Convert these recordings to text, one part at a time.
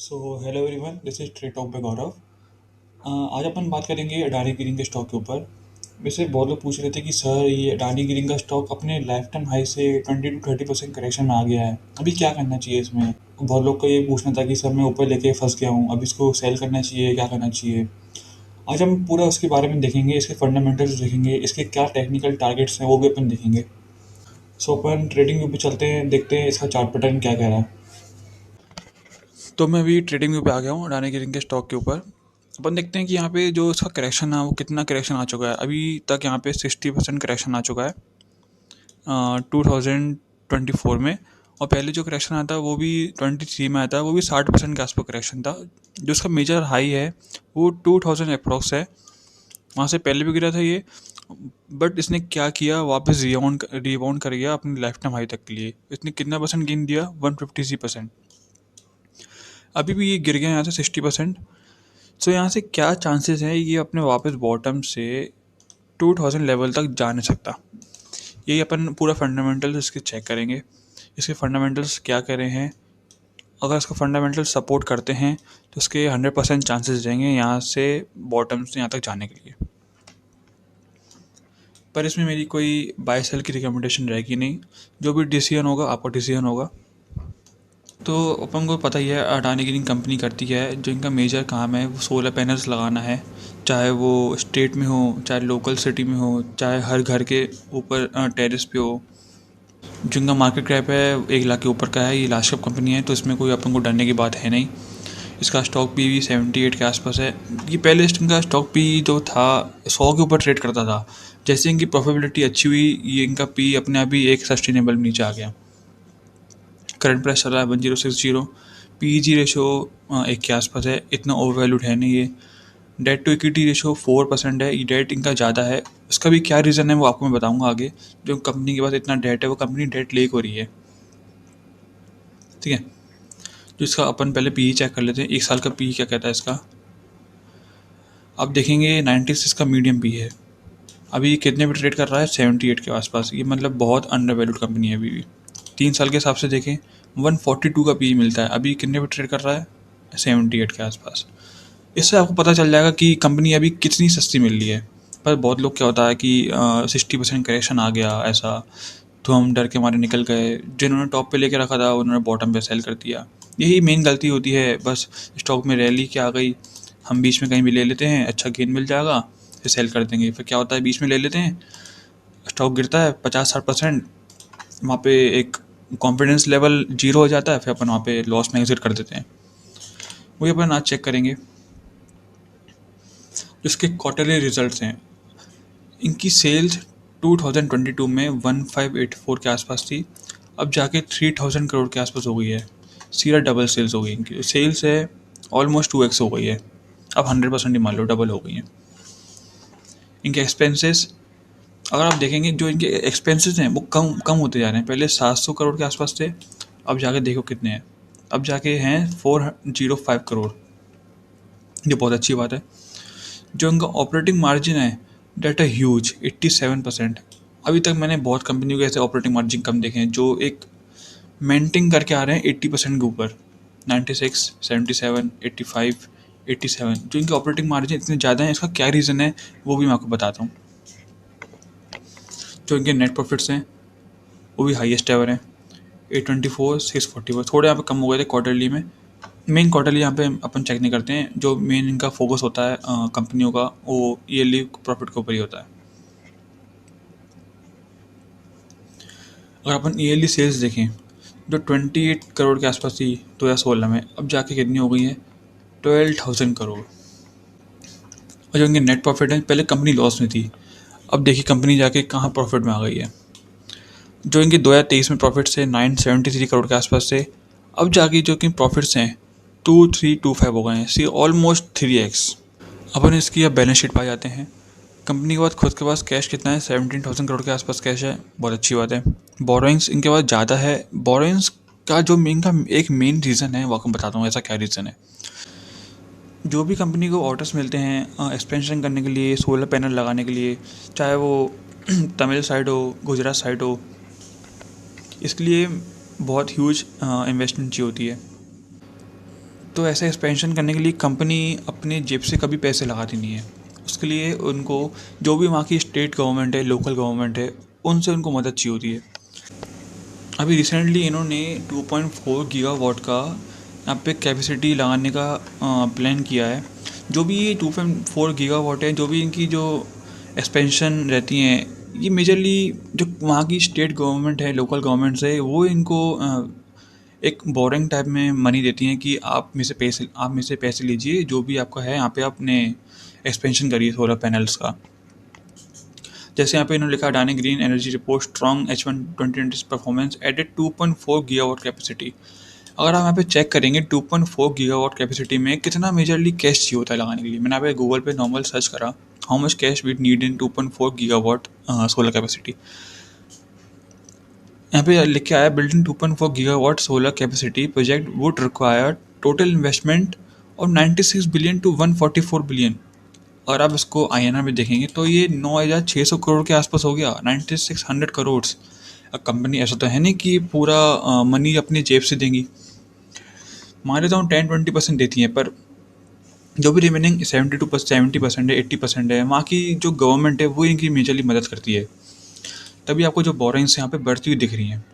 So hello everyone, this is trade talk by Gaurav. आज अपन बात करेंगे अडानी गिरिंग के स्टॉक के ऊपर। वैसे बहुत लोग पूछ रहे थे कि सर ये अडानी गिरिंग का स्टॉक अपने लाइफ टाइम हाई से 20 to 30% करेक्शन में आ गया है, अभी क्या करना चाहिए इसमें। बहुत लोग का ये पूछना था कि सर मैं ऊपर लेके फंस गया हूँ, अब इसको सेल करना चाहिए, क्या करना चाहिए। आज हम पूरा उसके बारे में देखेंगे, इसके फंडामेंटल्स देखेंगे, इसके क्या टेक्निकल टारगेट्स हैं वो भी अपन देखेंगे। सो अपन ट्रेडिंग व्यू पे चलते हैं, देखते हैं इसका चार्ट पैटर्न क्या कह रहा है। तो मैं अभी ट्रेडिंग व्यू पे आ गया हूँ अडानी गिरिंग के स्टॉक के ऊपर। अपन देखते हैं कि यहाँ पे जो इसका करेक्शन है वो कितना करेक्शन आ चुका है। अभी तक यहाँ पे 60% करेक्शन आ चुका है 2024 में। और पहले जो करेक्शन आया था वो भी 23 में आया था, वो भी 60% के आसपास करेक्शन था। जो इसका मेजर हाई है वो 2000 अप्रॉक्स है, वहाँ से पहले भी गिरा था ये। बट इसने क्या किया, वापस रिबाउंड कर गया अपनी लाइफ टाइम हाई तक के लिए। इसने कितना परसेंट गेन दिया, 153%। अभी भी ये गिर गया यहाँ से 60%। सो यहाँ से क्या चांसेस हैं ये अपने वापस बॉटम से 2000 लेवल तक जा नहीं सकता। यही अपन पूरा फंडामेंटल्स इसके चेक करेंगे, इसके फंडामेंटल्स क्या कह रहे हैं। अगर इसका फंडामेंटल सपोर्ट करते हैं तो इसके 100% चांसेस रहेंगे यहाँ से बॉटम से यहाँ तक जाने के लिए। पर इसमें मेरी कोई बाय सेल की रिकमेंडेशन रहेगी नहीं, जो भी डिसीजन होगा आपका डिसीजन होगा। तो अपन को पता ही है अडानी गिरिंग कंपनी करती है, जो इनका मेजर काम है वो सोलर पैनल्स लगाना है। चाहे वो स्टेट में हो, चाहे लोकल सिटी में हो, चाहे हर घर के ऊपर टेरेस पे हो। जिनका मार्केट कैप है 1 लाख के ऊपर का है, ये लार्ज कैप कंपनी है, तो इसमें कोई अपन को डरने की बात है नहीं। इसका स्टॉक पी वी 78 के आसपास है। ये पहले इनका स्टॉक पी जो था 100 के ऊपर ट्रेड करता था। जैसे इनकी प्रॉफिटेबिलिटी अच्छी हुई, ये इनका पी अपने आप ही एक सस्टेनेबल नीचे आ गया। करंट प्राइस चल रहा है 1060। पी जी रेशो 1 के आसपास है, इतना ओवर वैल्यूड है नहीं ये। डेट टू इक्विटी रेशो 4% है, ये डेट इनका ज़्यादा है। इसका भी क्या रीज़न है वो आपको मैं बताऊंगा आगे। जो कंपनी के पास इतना डेट है वो कंपनी डेट ले हो रही है, ठीक है। तो इसका अपन पहले पी चेक कर लेते हैं, 1 साल का पी क्या कहता है इसका। अब देखेंगे 96 का मीडियम पी है। अभी ये कितने पे ट्रेड कर रहा है, 78 के आसपास। ये मतलब बहुत अंडर वैल्यूड कंपनी है अभी भी। 3 साल के हिसाब से देखें 142 का पी मिलता है, अभी कितने पे ट्रेड कर रहा है, 78 के आसपास। इससे आपको पता चल जाएगा कि कंपनी अभी कितनी सस्ती मिल रही है। पर बहुत लोग क्या होता है कि 60% करेक्शन आ गया ऐसा, तो हम डर के मारे निकल गए। जिन्होंने टॉप पे लेके रखा था उन्होंने बॉटम पे सेल कर दिया। यही मेन गलती होती है, बस स्टॉक में रैली क्या आ गई, हम बीच में कहीं भी ले लेते हैं, अच्छा गेन मिल जाएगा, फिर सेल कर देंगे। फिर क्या होता है, बीच में ले लेते हैं, स्टॉक गिरता है 50-60%, वहाँ पे एक कॉन्फिडेंस लेवल जीरो हो जाता है, फिर अपन वहाँ पे लॉस में एग्जिट कर देते हैं। वही अपन आज चेक करेंगे। जिसके क्वार्टरली रिजल्ट्स हैं, इनकी सेल्स 2022 में 1584 के आसपास थी, अब जाके 3000 करोड़ के आसपास हो गई है। सीधा डबल सेल्स हो गई, इनकी सेल्स है ऑलमोस्ट 2x हो गई है। अब 100% ही मान लो डबल हो गई है। इनके एक्सपेंसेस अगर आप देखेंगे, जो इनके एक्सपेंसेस हैं वो कम कम होते जा रहे हैं। पहले 700 करोड़ के आसपास थे, अब जाके देखो कितने हैं, अब जाके हैं 405 करोड़। ये बहुत अच्छी बात है। जो इनका ऑपरेटिंग मार्जिन है डेट अ ह्यूज 87%। अभी तक मैंने बहुत कंपनियों के ऐसे ऑपरेटिंग मार्जिन कम देखे हैं जो एक मेंटेन करके आ रहे हैं 80% के ऊपर। 96, 77, 85, 87, जो इनके ऑपरेटिंग मार्जिन इतने ज़्यादा हैं, इसका क्या रीज़न है वो भी मैं आपको बताता हूँ। जो इनके नेट प्रॉफिट्स हैं वो भी हाईएस्ट एवर हैं, 824, 644। थोड़े यहाँ पे कम हो गए थे क्वार्टरली में। मेन क्वार्टरली यहाँ पे अपन चेक नहीं करते हैं, जो मेन इनका फोकस होता है कंपनियों का वो ईयरली प्रॉफिट के ऊपर ही होता है। अगर अपन ईयरली सेल्स देखें, जो 28 करोड़ के आसपास थी 2016 में, अब जाके कितनी हो गई है, 12,000 करोड़। और जो इनके नेट प्रॉफिट है, पहले कंपनी लॉस में थी, अब देखिए कंपनी जाके कहाँ प्रॉफिट में आ गई है। जो इनके 2023 में प्रॉफिट्स थे 973 करोड़ के आसपास से, अब जाके जो कि प्रॉफिट्स हैं 2325 हो गए हैं, सी ऑलमोस्ट 3x। अपन इसकी अब बैलेंस शीट पा जाते हैं। कंपनी के पास खुद के पास कैश कितना है, 17,000 करोड़ के आसपास कैश है, बहुत अच्छी बात है। बोरोइंग्स इनके पास ज़्यादा है। बोरोइंग्स का जो एक मेन रीज़न है वो आपको बताता हूँ, ऐसा क्या रीज़न है। जो भी कंपनी को ऑर्डर्स मिलते हैं एक्सपेंशन करने के लिए, सोलर पैनल लगाने के लिए, चाहे वो तमिल साइड हो, गुजरात साइड हो, इसके लिए बहुत ह्यूज इन्वेस्टमेंट चाहिए होती है। तो ऐसा एक्सपेंशन करने के लिए कंपनी अपने जेब से कभी पैसे लगाती नहीं है। उसके लिए उनको जो भी वहाँ की स्टेट गवर्नमेंट है, लोकल गवर्नमेंट है, उनसे उनको मदद चाहिए होती है। अभी रिसेंटली इन्होंने 2.4 गीगावाट का यहाँ पे कैपेसिटी लगाने का प्लान किया है। जो भी ये 2.4 गीगावाट है, जो भी इनकी जो एक्सपेंशन रहती हैं, ये मेजरली जो वहाँ की स्टेट गवर्नमेंट है, लोकल गवर्नमेंट्स है, वो इनको एक बोरिंग टाइप में मनी देती हैं कि आप में से पैसे लीजिए, जो भी आपका है यहाँ पे आपने एक्सपेंशन करिए सोलर पैनल्स का। जैसे यहाँ पे इन्होंने लिखा, Adani green energy report strong H1 2020 performance added 2.4 gigawatt capacity. अगर आप यहाँ पे चेक करेंगे 2.4 गीगावाट कैपेसिटी में कितना मेजरली कैश चाहिए होता है लगाने के लिए। मैंने यहाँ पे गूगल पे नॉर्मल सर्च करा, how much cash we need in 2.4 gigawatt solar capacity. यहाँ पे लिख के आया, building 2.4 gigawatt solar capacity project would require total investment और 96 बिलियन टू 144 बिलियन। और आप इसको INR में देखेंगे तो ये 9,600 करोड़ के आसपास हो गया, 9600 करोड़। अब कंपनी ऐसा तो है नहीं कि पूरा मनी अपनी जेब से देंगी, मान लेता हूँ 10-20% देती हैं, पर जो भी रिमेनिंग 70% है, 80% है, वहाँ की जो गवर्नमेंट है वो इनकी मेजरली मदद करती है। तभी आपको जो बोरिंग्स यहाँ पे बढ़ती हुई दिख रही हैं।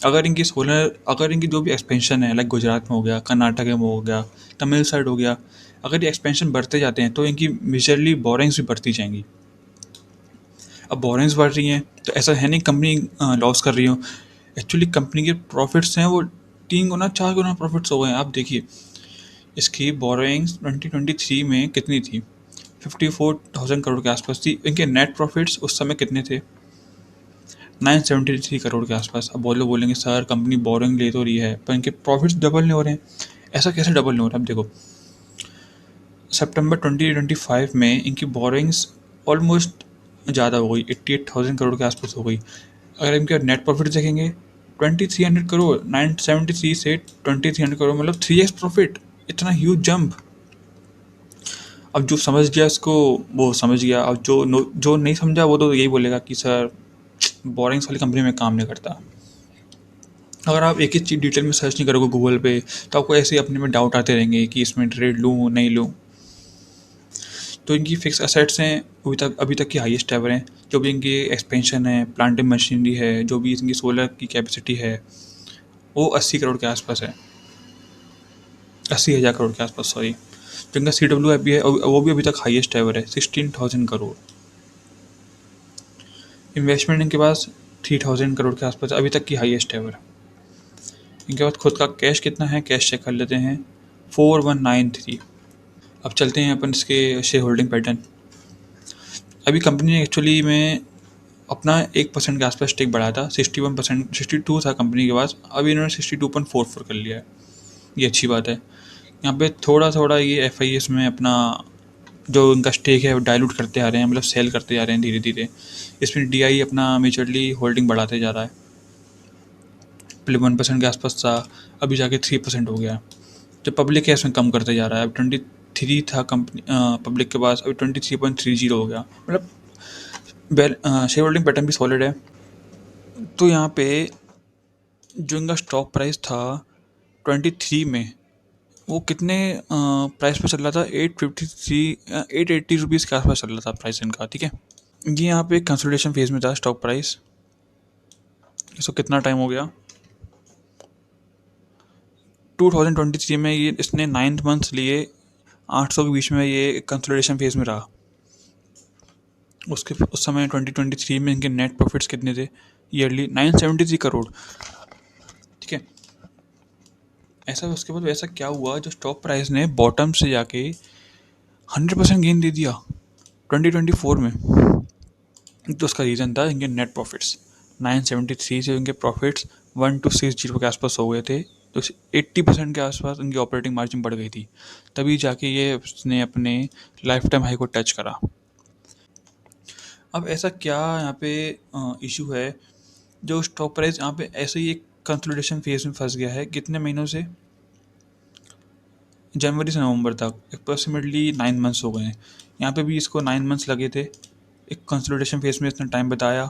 अगर इनकी जो भी एक्सपेंशन है, लाइक गुजरात में हो गया, कर्नाटक में हो गया, तमिल साइड हो गया, अगर ये एक्सपेंशन बढ़ते जाते हैं तो इनकी मेजरली बोरिंग्स भी बढ़ती जाएंगी। अब बोरिंग्स बढ़ रही हैं तो ऐसा है नहीं कंपनी लॉस कर रही हो। एक्चुअली कंपनी के प्रॉफिट्स हैं वो 3 गुना 4 गुना प्रॉफिट्स हो गए हैं। आप देखिए इसकी बोरिंग्स 2023 में कितनी थी, 54,000 करोड़ के आसपास थी। इनके नेट प्रॉफिट्स उस समय कितने थे, 973 करोड़ के आसपास। अब बोलेंगे सर कंपनी बोरिंग ले तो रही है पर इनके प्रॉफिट्स डबल नहीं हो रहे हैं। ऐसा कैसे डबल नहीं हो रहा है? अब देखो सितंबर 2025 में इनकी बोरिंग्स ऑलमोस्ट ज़्यादा हो गई, 88,000 करोड़ के आसपास हो गई। अगर इनके नेट प्रॉफिट देखेंगे 2,300 करोड़, 973 से 2,300 करोड़, मतलब 3x प्रॉफिट। इतना ह्यूज जंप। अब जो समझ गया इसको वो समझ गया, अब जो नहीं समझा वो तो यही बोलेगा कि सर बोरिंग्स वाली कंपनी में काम नहीं करता। अगर आप एक ही चीज़ डिटेल में सर्च नहीं करोगे गूगल पे तो आपको ऐसे ही अपने में डाउट आते रहेंगे कि इसमें ट्रेड लूँ नहीं लूँ। तो इनकी फिक्स असेट्स हैं अभी तक की हाईएस्ट एवर हैं। जो भी इनकी एक्सपेंशन है, प्लांटिंग मशीनरी है, जो भी इनकी सोलर की कैपेसिटी है, वो 80 करोड़ के आसपास है, 80,000 करोड़ के आसपास, सॉरी। जो इनका CWIP है वो भी अभी तक हाईएस्ट एवर है, 16,000 करोड़। इन्वेस्टमेंट इनके पास 3,000 करोड़ के आसपास, अभी तक की हाईएस्ट एवर। इनके पास खुद का कैश कितना है, कैश चेक कर लेते हैं, 4193। अब चलते हैं अपन इसके शेयर होल्डिंग पैटर्न। अभी कंपनी ने एक्चुअली में अपना 1% के आसपास स्टेक बढ़ाया था, 61%, 62 था कंपनी के पास, अभी इन्होंने 62.44 कर लिया है। ये अच्छी बात है। यहाँ पे थोड़ा थोड़ा ये FIS में अपना जो इनका स्टेक है वो डाइल्यूट करते आ रहे हैं, मतलब सेल करते जा रहे हैं धीरे धीरे। इसमें DI अपना मेजरली होल्डिंग बढ़ाते जा रहा है। पहले 1% के आसपास था, अभी जाके 3% हो गया। जो पब्लिक है इसमें कम करते जा रहा है, अब 23 था कंपनी पब्लिक के पास, अभी 23.30 हो गया। मतलब शेयर होल्डिंग पैटर्न भी सॉलिड है। तो यहाँ पे जो इनका स्टॉक प्राइस था 23 में, वो कितने प्राइस पे चल रहा था, 880 रुपीज़ के आसपास चल रहा था प्राइस इनका, ठीक है। ये यहाँ पे कंसोलिडेशन फेज में था स्टॉक प्राइस। इसको कितना टाइम हो गया, 2023 में ये इसने 9 मंथ्स लिए, 800 के बीच में ये कंसोलिडेशन फेज में रहा। उस समय 2023 में इनके नेट प्रॉफिट्स कितने थे ईयरली, 973 करोड़, ठीक है। ऐसा उसके बाद वैसा क्या हुआ जो स्टॉक प्राइस ने बॉटम से जाके 100% गेन दे दिया 2024 में। तो उसका रीज़न था इनके नेट प्रॉफिट्स, 973 से इनके प्रॉफिट्स 1260 के आसपास हो गए थे। तो 80% के आसपास इनकी ऑपरेटिंग मार्जिन बढ़ गई थी, तभी जाके ये उसने अपने लाइफ टाइम हाई को टच करा। अब ऐसा क्या यहाँ पे इशू है, जो स्टॉक प्राइस यहाँ पे ऐसे ही एक कंसोलिडेशन फेज में फंस गया है। कितने महीनों से, जनवरी से नवंबर तक अप्रॉक्सीमेटली 9 मंथ्स हो गए हैं। यहाँ पे भी इसको 9 मंथ्स लगे थे, एक कंसोलिडेशन फेज में इसने टाइम बताया,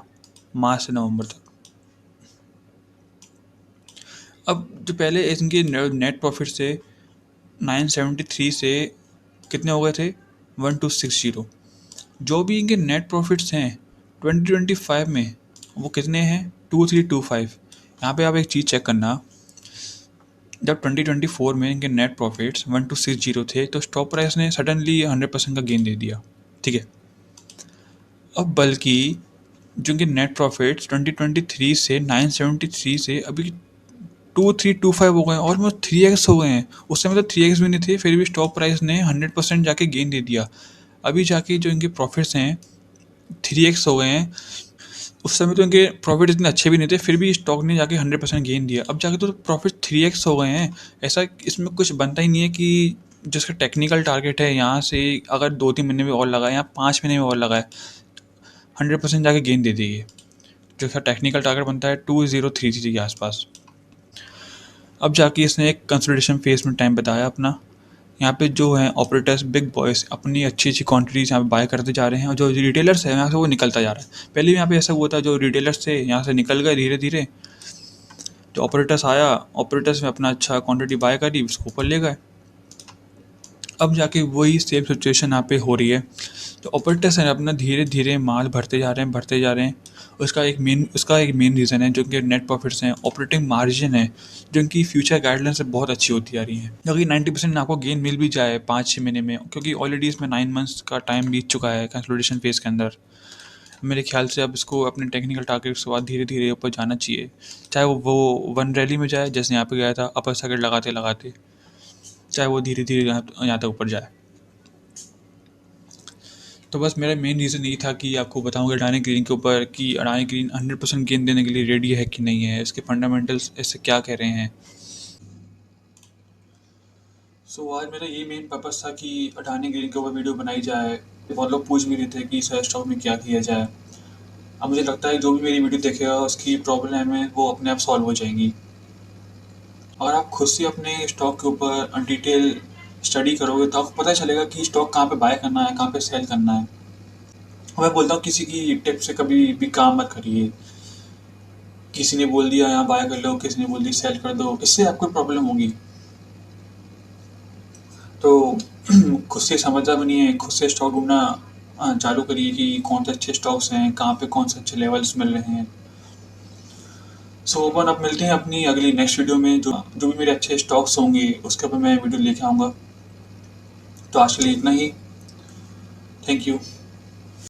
मार्च से नवंबर तक। अब जो पहले इनके नेट प्रॉफिट थे 973 से कितने हो गए थे 1260। जो भी इनके नेट प्रॉफिट्स हैं 2025 में वो कितने हैं 2325। यहाँ पे आप एक चीज़ चेक करना, जब 2024 में इनके नेट प्रॉफिट्स 1260 थे तो स्टॉक प्राइस ने सडनली 100% का गेन दे दिया, ठीक है। अब बल्कि जो इनके नेट प्रॉफिट्स 2023 से 973 से अभी 2325 हो गए, ऑलमोस्ट 3x हो गए हैं। उस समय तो 3x भी नहीं थे, फिर भी स्टॉक प्राइस ने 100% जाके गेन दे दिया। अभी जाके जो इनके प्रॉफिट्स हैं 3x हो गए हैं। उस समय तो इनके प्रॉफिट इतने अच्छे भी नहीं थे, फिर भी स्टॉक ने जाके 100% गेन दिया। अब जाके तो प्रॉफिट 3x हो गए हैं। ऐसा इसमें कुछ बनता ही नहीं है कि जिसका टेक्निकल टारगेट है यहाँ से अगर 2-3 महीने में और लगाए या 5 महीने में और लगाए 100% जाके गेन दे देगी। जो इसका टेक्निकल टारगेट बनता है 2033 के आसपास। अब जाके इसने एक कंसोलिडेशन फेज में टाइम बताया अपना। यहाँ पे जो है ऑपरेटर्स बिग बॉयज अपनी अच्छी अच्छी क्वांटिटीज़ यहाँ पे बाय करते जा रहे हैं और जो रिटेलर्स है यहाँ से वो निकलता जा रहा है। पहले भी यहाँ पे ऐसा हुआ था, जो रिटेलर्स थे यहाँ से निकल गए धीरे धीरे, जो ऑपरेटर्स आया, ऑपरेटर्स में अपना अच्छा क्वांटिटी बाय करी, उसको ऊपर ले गए। अब जाके वही सेम सिचुएशन यहाँ पे हो रही है। तो ऑपरेटर्स हैं अपना धीरे धीरे माल भरते जा रहे हैं, भरते जा रहे हैं। उसका एक मेन रीज़न है जो कि नेट प्रॉफिट्स हैं, ऑपरेटिंग मार्जिन है, जो इनकी फ्यूचर गाइडलाइन से बहुत अच्छी होती आ रही है। क्योंकि 90% आपको गेन मिल भी जाए 5-6 महीने में, क्योंकि ऑलरेडी इसमें 9 मंथ्स का टाइम बीत चुका है कंसोलिडेशन फेज के अंदर। मेरे ख्याल से अब इसको अपने टेक्निकल टारगेट के बाद धीरे धीरे ऊपर जाना चाहिए, चाहे वो वन रैली में जाए जैसे यहाँ पे गया था अपर सर्किट लगाते लगाते, चाहे वो धीरे धीरे यहाँ तक ऊपर जाए। तो बस मेरा मेन रीज़न यही था कि आपको बताऊँ कि अडानी ग्रीन के ऊपर कि अडानी ग्रीन 100% गेन देने के लिए रेडी है कि नहीं है, इसके फंडामेंटल्स ऐसे क्या कह रहे हैं। आज मेरा ये मेन पर्पस था कि अडानी ग्रीन के ऊपर वीडियो बनाई जाए। बहुत लोग पूछ भी रहे थे कि सर स्टॉक में क्या किया जाए। अब मुझे लगता है जो भी मेरी वीडियो देखेगा उसकी प्रॉब्लम है वो अपने आप सॉल्व हो जाएंगी। और आप खुद से अपने स्टॉक के ऊपर डिटेल स्टडी करोगे तो आपको पता चलेगा कि स्टॉक कहाँ पे बाय करना है, कहाँ पे सेल करना है। और मैं बोलता हूँ किसी की टिप से कभी भी काम मत करिए। किसी ने बोल दिया यहाँ बाय कर लो, किसी ने बोल दिया सेल कर दो, इससे आपको प्रॉब्लम होगी। तो खुद से समझदार बनिए, खुद से स्टॉक ढूंढना चालू करिए कि कौन से अच्छे स्टॉक्स हैं, कहाँ पे कौन से अच्छे लेवल्स मिल रहे हैं। अपन अब मिलते हैं अपनी अगली नेक्स्ट वीडियो में, जो भी मेरे अच्छे स्टॉक्स होंगे उसके ऊपर मैं वीडियो लेके आऊँगा। तो आज के लिए इतना ही। Thank you.